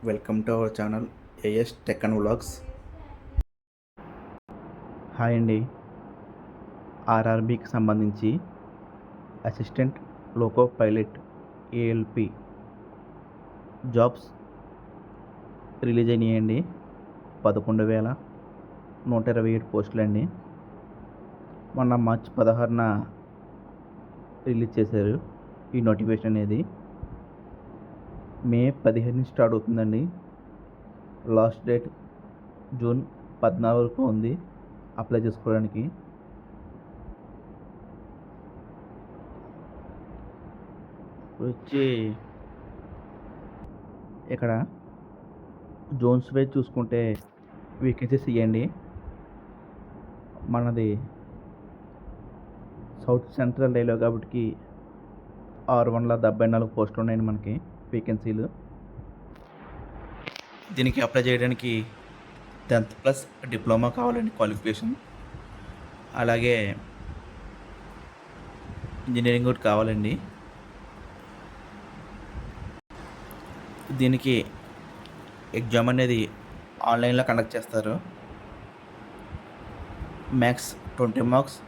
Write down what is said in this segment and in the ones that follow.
Welcome to our channel AS tech and vlogs. Hi అండి. ఆర్ఆర్బికి సంబంధించి assistant loco pilot ALP jobs release అయినాయండి. 11,127 పోస్టులు అండి. మొన్న మార్చి 16న రిలీజ్ చేశారు ఈ నోటిఫికేషన్ అనేది. మే 15 స్టార్ట్ అవుతుందండి. లాస్ట్ డేట్ జూన్ 14 వరకు ఉంది అప్లై చేసుకోవడానికి. వచ్చి ఇక్కడ జోన్స్ వైజ్ చూసుకుంటే వేకెన్సీస్ ఇవ్వండి. మనది సౌత్ సెంట్రల్ రైల్వే కాబట్టి 674 పోస్టులు ఉన్నాయండి మనకి వేకెన్సీలు. దీనికి అప్లై చేయడానికి 10th ప్లస్ డిప్లొమా కావాలండి క్వాలిఫికేషన్. అలాగే ఇంజనీరింగ్ కూడా కావాలండి. దీనికి ఎగ్జామ్ అనేది ఆన్లైన్లో కండక్ట్ చేస్తారు. Maths 20 marks,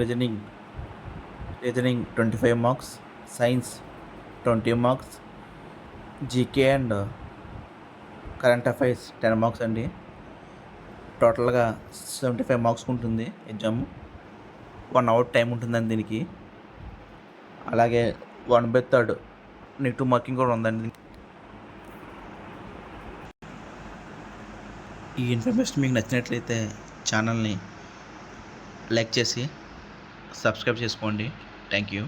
reasoning 25 marks, science 20 marks, GK and current affairs 10 marks అండి. టోటల్గా 75 మార్క్స్ ఉంటుంది ఎగ్జామ్. 1 అవర్ టైం ఉంటుందండి దీనికి. అలాగే 1/3 నెగిటివ్ మార్కింగ్ కూడా ఉందండి. ఈ ఇన్ఫర్మేషన్ మీకు నచ్చినట్లయితే ఛానల్ని లైక్ చేసి సబ్స్క్రైబ్ చేసుకోండి. Thank you.